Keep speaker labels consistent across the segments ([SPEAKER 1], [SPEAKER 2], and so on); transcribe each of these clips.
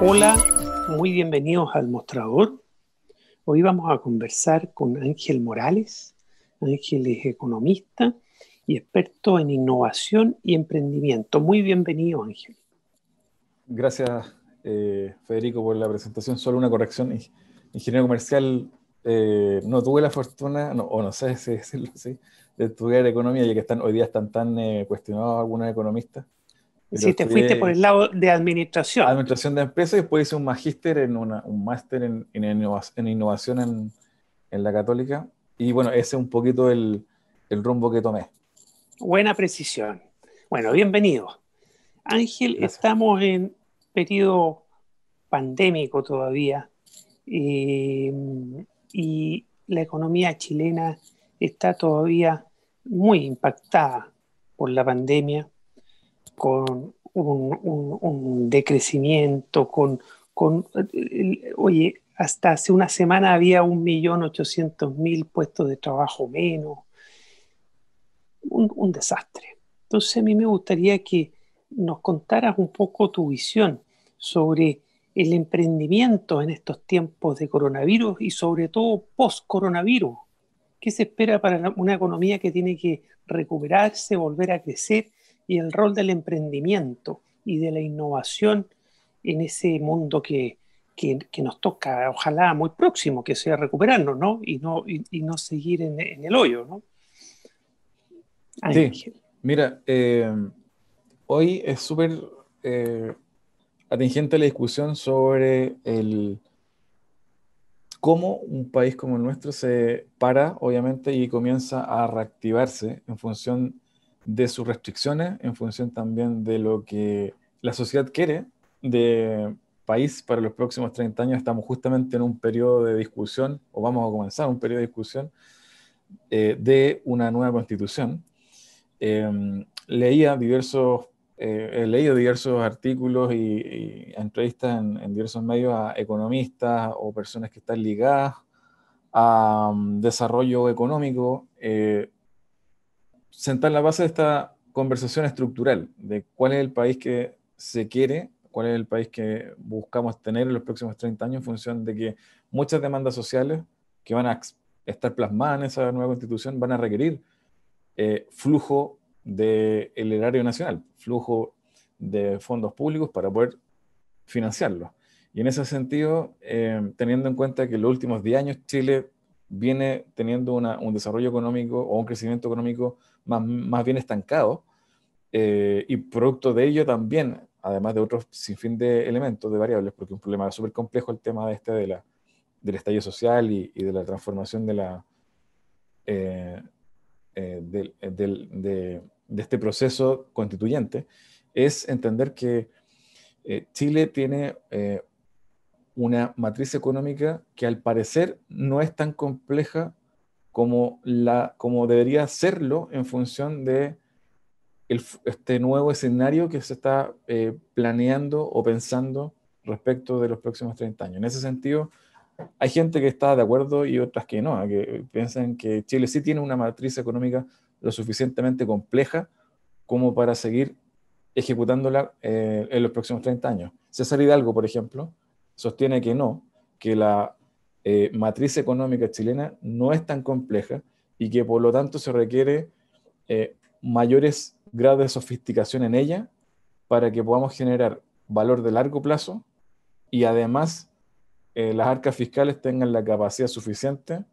[SPEAKER 1] Hola, muy bienvenidos al Mostrador. Hoy vamos a conversar con Ángel Morales. Ángel es economista y experto en innovación y emprendimiento. Muy bienvenido, Ángel.
[SPEAKER 2] Gracias, Federico, por la presentación. Solo una corrección. Ingeniero comercial, no tuve la fortuna, o no sé si decirlo así, de estudiar economía, ya que hoy día están tan cuestionados algunos economistas. Pero
[SPEAKER 1] Si te fuiste por
[SPEAKER 2] estudié
[SPEAKER 1] el lado de administración,
[SPEAKER 2] administración de empresas y después hice un magíster un máster en innovación en la Católica. Y bueno, ese es un poquito el rumbo que tomé.
[SPEAKER 1] buena precisión. Bueno, bienvenido. Ángel,
[SPEAKER 2] Gracias.
[SPEAKER 1] estamos en periodo pandémico todavía eh, y la economía chilena está todavía muy impactada por la pandemia, con un decrecimiento, oye, hasta hace una semana había 1.800.000 puestos de trabajo menos, un desastre. Entonces a mí me gustaría que nos contaras un poco tu visión sobre el emprendimiento en estos tiempos de coronavirus y sobre todo post-coronavirus. ¿Qué se espera para una economía que tiene que recuperarse, volver a crecer y el rol del emprendimiento y de la innovación en ese mundo que nos toca, ojalá muy próximo, que sea recuperarnos, ¿no? Y no seguir en el hoyo, ¿no?
[SPEAKER 2] Sí,
[SPEAKER 1] Ángel.
[SPEAKER 2] mira, hoy es súper eh, atingente la discusión sobre cómo un país como el nuestro se para, obviamente, y comienza a reactivarse en función de sus restricciones, en función también de lo que la sociedad quiere de país para los próximos 30 años. Estamos justamente en un periodo de discusión, o vamos a comenzar un periodo de discusión de una nueva constitución. He leído diversos artículos y entrevistas en diversos medios a economistas o personas que están ligadas a desarrollo económico, sentar la base de esta conversación estructural de cuál es el país que se quiere, cuál es el país que buscamos tener en los próximos 30 años en función de que muchas demandas sociales que van a estar plasmadas en esa nueva constitución van a requerir flujo del erario nacional, flujo de fondos públicos para poder financiarlo. Y en ese sentido, teniendo en cuenta que en los últimos 10 años Chile viene teniendo un desarrollo económico o un crecimiento económico más bien estancado, y producto de ello también, además de otros sinfín de elementos, de variables, porque es un problema súper complejo el tema del estallido social y de la transformación eh, de este proceso constituyente, es entender que Chile tiene una matriz económica que al parecer no es tan compleja como debería serlo en función de este nuevo escenario que se está planeando o pensando respecto de los próximos 30 años. En ese sentido, hay gente que está de acuerdo y otras que no, que piensan que Chile sí tiene una matriz económica lo suficientemente compleja como para seguir ejecutándola en los próximos 30 años. César Hidalgo, por ejemplo, sostiene que no, que la matriz económica chilena no es tan compleja y que por lo tanto se requiere mayores grados de sofisticación en ella para que podamos generar valor de largo plazo y además las arcas fiscales tengan la capacidad suficiente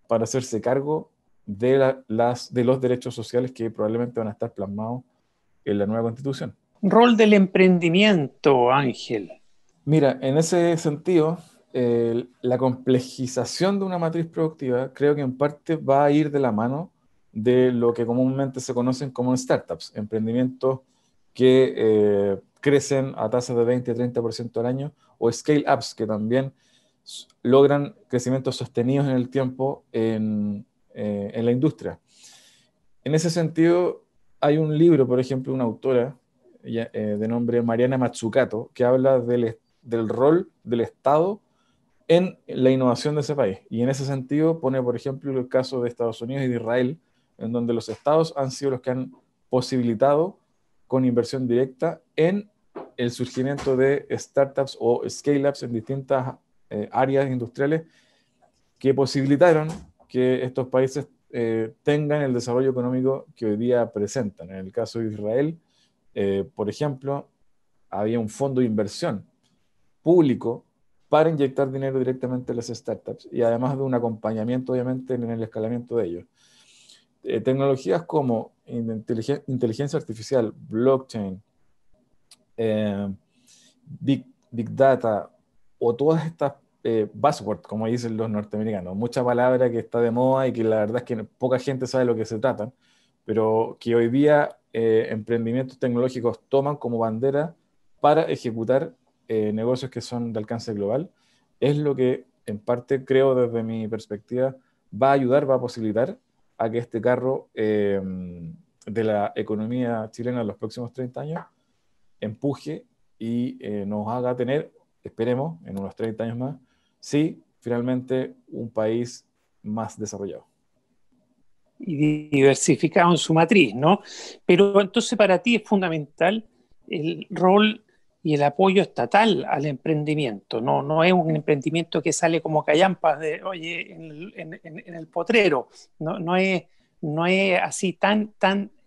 [SPEAKER 2] para hacerse cargo de los derechos sociales que probablemente van a estar plasmados en la nueva constitución.
[SPEAKER 1] Rol del emprendimiento, Ángel.
[SPEAKER 2] Mira, en ese sentido, la complejización de una matriz productiva creo que en parte va a ir de la mano de lo que comúnmente se conocen como startups, emprendimientos que crecen a tasas de 20-30% al año, o scale-ups que también logran crecimientos sostenidos en el tiempo en la industria. En ese sentido, hay un libro, por ejemplo, una autora de nombre Mariana Mazzucato, que habla del rol del Estado en la innovación de ese país. Y en ese sentido pone, por ejemplo, el caso de Estados Unidos y de Israel, en donde los estados han sido los que han posibilitado con inversión directa en el surgimiento de startups o scale-ups en distintas áreas industriales que posibilitaron que estos países tengan el desarrollo económico que hoy día presentan. En el caso de Israel, por ejemplo, había un fondo de inversión público para inyectar dinero directamente a las startups y además de un acompañamiento, obviamente, en el escalamiento de ellos. Tecnologías como inteligencia artificial, blockchain, big data o todas estas buzzwords, como dicen los norteamericanos, mucha palabra que está de moda y que la verdad es que poca gente sabe de lo que se tratan, pero que hoy día emprendimientos tecnológicos toman como bandera para ejecutar negocios que son de alcance global, es lo que en parte creo desde mi perspectiva va a ayudar, va a posibilitar a que este carro de la economía chilena en los próximos 30 años empuje y nos haga tener, esperemos, en unos 30 años más, sí, finalmente un país más desarrollado.
[SPEAKER 1] Y diversificado en su matriz, ¿no? Pero entonces para ti es fundamental el rol y el apoyo estatal al emprendimiento, no, no es un emprendimiento que sale como callampas de, oye, en el potrero, no, no es así tan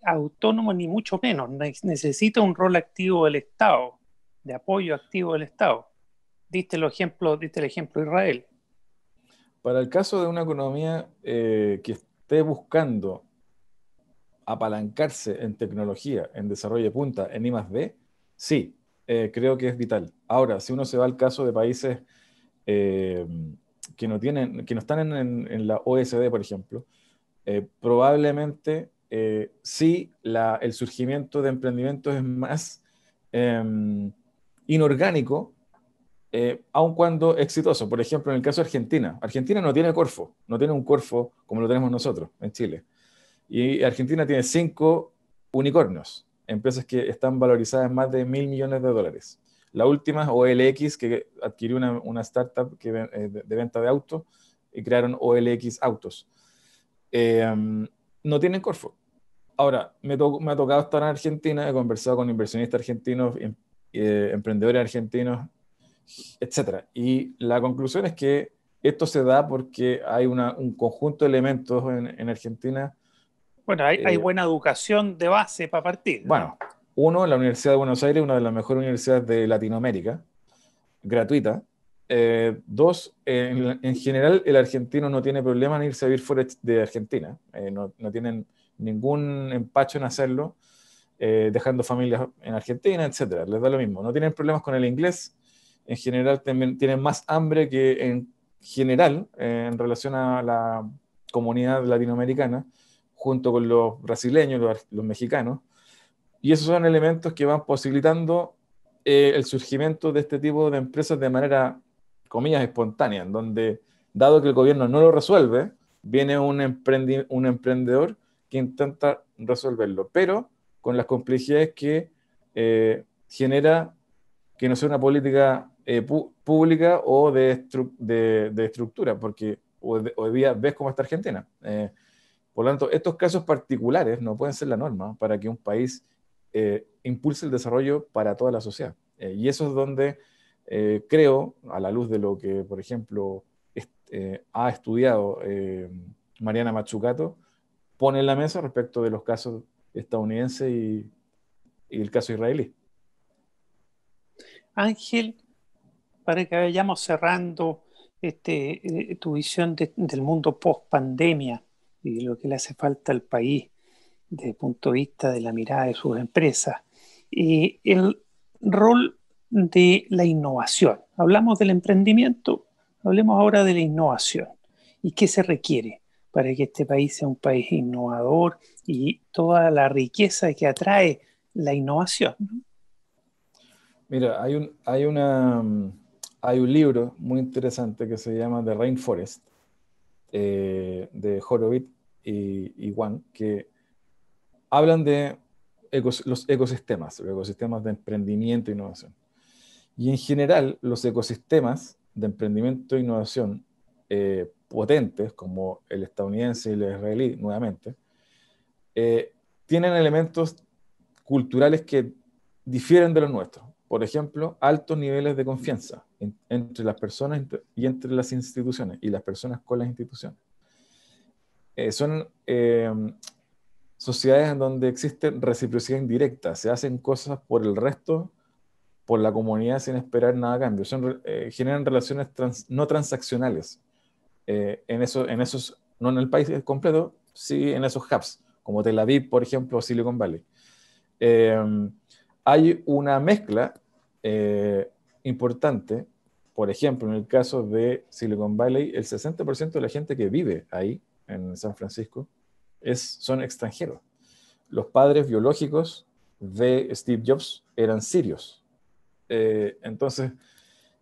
[SPEAKER 1] autónomo ni mucho menos, necesita un rol activo del Estado, de apoyo activo del Estado. Diste el ejemplo de Israel.
[SPEAKER 2] Para el caso de una economía que esté buscando apalancarse en tecnología, en desarrollo de punta, en I+D, sí, creo que es vital. Ahora, si uno se va al caso de países eh, que no están en la OECD, por ejemplo, probablemente sí el surgimiento de emprendimientos es más inorgánico, aun cuando exitoso. Por ejemplo, en el caso de Argentina. Argentina no tiene Corfo, no tiene un Corfo como lo tenemos nosotros en Chile. Y Argentina tiene 5 unicornios, empresas que están valorizadas en más de $1.000 millones. La última, OLX, que adquirió una startup de venta de autos y crearon OLX Autos. No tienen Corfo. Ahora, me ha tocado estar en Argentina, he conversado con inversionistas argentinos, emprendedores argentinos, etcétera. Y la conclusión es que esto se da porque hay un conjunto de elementos en Argentina.
[SPEAKER 1] Bueno, hay buena educación de base para partir,
[SPEAKER 2] Bueno,
[SPEAKER 1] ¿no?
[SPEAKER 2] uno, la Universidad de Buenos Aires, una de las mejores universidades de Latinoamérica, gratuita. Dos, en general el argentino no tiene problema en irse a vivir fuera de Argentina. No tienen ningún empacho en hacerlo, dejando familias en Argentina, etcétera. Les da lo mismo. No tienen problemas con el inglés. En general también tienen más hambre que en general en relación a la comunidad latinoamericana, junto con los brasileños, los mexicanos. Y esos son elementos que van posibilitando el surgimiento de este tipo de empresas de manera, comillas, espontánea, en donde, dado que el gobierno no lo resuelve, viene un emprendedor que intenta resolverlo, pero con las complejidades que genera que no sea una política pública o de estructura, porque hoy día ves cómo está Argentina. Por lo tanto, estos casos particulares no pueden ser la norma para que un país impulse el desarrollo para toda la sociedad. Y eso es donde creo, a la luz de lo que, por ejemplo, ha estudiado Mariana Mazzucato, pone en la mesa respecto de los casos estadounidenses y el caso israelí.
[SPEAKER 1] Ángel, para que vayamos cerrando tu visión del mundo post pandemia y lo que le hace falta al país desde el punto de vista de la mirada de sus empresas, el rol de la innovación. Hablamos del emprendimiento, hablemos ahora de la innovación y qué se requiere para que este país sea un país innovador y toda la riqueza que atrae la innovación, ¿no?
[SPEAKER 2] Mira, hay un libro muy interesante que se llama The Rainforest, de Horowitz y Wang, que hablan de los ecosistemas de emprendimiento e innovación. Y en general, los ecosistemas de emprendimiento e innovación potentes, como el estadounidense y el israelí, nuevamente, eh, tienen elementos culturales que difieren de los nuestros. por ejemplo, altos niveles de confianza entre las personas y entre las instituciones, y las personas con las instituciones. Son sociedades en donde existe reciprocidad indirecta, se hacen cosas por el resto, por la comunidad sin esperar nada a cambio. Generan relaciones no transaccionales. En esos, no en el país completo, sí en esos hubs, como Tel Aviv, por ejemplo, o Silicon Valley. Hay una mezcla importante. Por ejemplo, en el caso de Silicon Valley, el 60% de la gente que vive ahí, en San Francisco, son extranjeros. Los padres biológicos de Steve Jobs eran sirios. Entonces,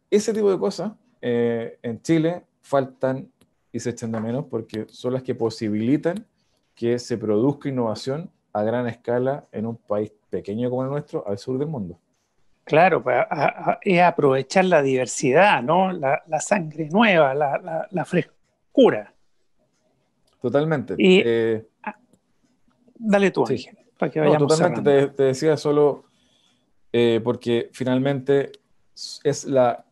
[SPEAKER 2] ese tipo de cosas en Chile faltan y se echan de menos porque son las que posibilitan que se produzca innovación a gran escala en un país pequeño como el nuestro, al sur del mundo.
[SPEAKER 1] Claro, es aprovechar la diversidad, ¿no? La sangre nueva, la frescura.
[SPEAKER 2] Totalmente.
[SPEAKER 1] Y dale tú,
[SPEAKER 2] Sí.
[SPEAKER 1] Ángel, para que
[SPEAKER 2] No,
[SPEAKER 1] vayamos
[SPEAKER 2] totalmente.
[SPEAKER 1] cerrando.
[SPEAKER 2] Te decía solo porque finalmente es la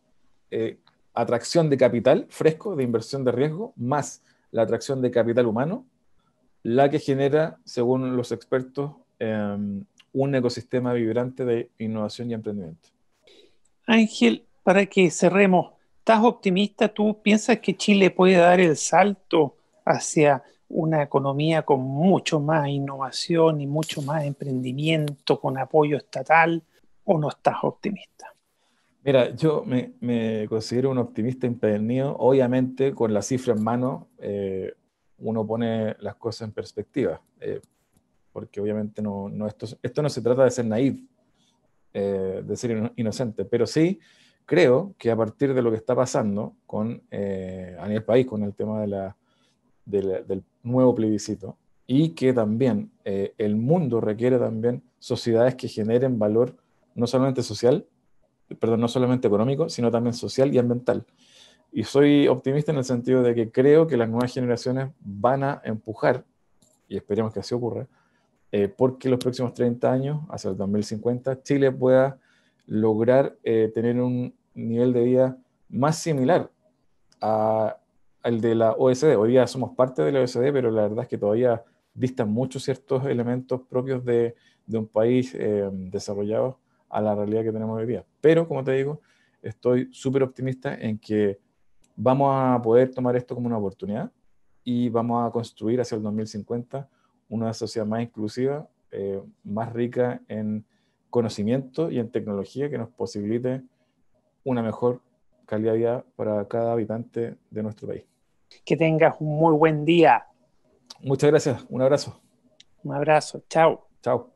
[SPEAKER 2] atracción de capital fresco, de inversión de riesgo, más la atracción de capital humano, la que genera, según los expertos, un ecosistema vibrante de innovación y emprendimiento.
[SPEAKER 1] Ángel, para que cerremos, ¿estás optimista? ¿Tú piensas que Chile puede dar el salto hacia una economía con mucho más innovación y mucho más emprendimiento con apoyo estatal, o no estás optimista?
[SPEAKER 2] Mira, yo me considero un optimista empedernido. Obviamente, con la cifra en mano, uno pone las cosas en perspectiva, porque obviamente esto no se trata de ser naïf, de ser inocente, pero sí creo que a partir de lo que está pasando a nivel país con el tema del nuevo plebiscito, y que también el mundo requiere también sociedades que generen valor no solamente social, perdón, no solamente económico, sino también social y ambiental. Y soy optimista en el sentido de que creo que las nuevas generaciones van a empujar, y esperemos que así ocurra, porque los próximos 30 años, hacia el 2050, Chile pueda lograr tener un nivel de vida más similar al de la OECD. Hoy día somos parte de la OECD, pero la verdad es que todavía distan muchos ciertos elementos propios de un país desarrollado a la realidad que tenemos hoy día. Pero, como te digo, estoy súper optimista en que vamos a poder tomar esto como una oportunidad y vamos a construir hacia el 2050 una sociedad más inclusiva, más rica en conocimiento y en tecnología que nos posibilite una mejor calidad de vida para cada habitante de nuestro país.
[SPEAKER 1] Que tengas un muy buen día.
[SPEAKER 2] Muchas gracias, un abrazo.
[SPEAKER 1] Un abrazo, chao.
[SPEAKER 2] Chao.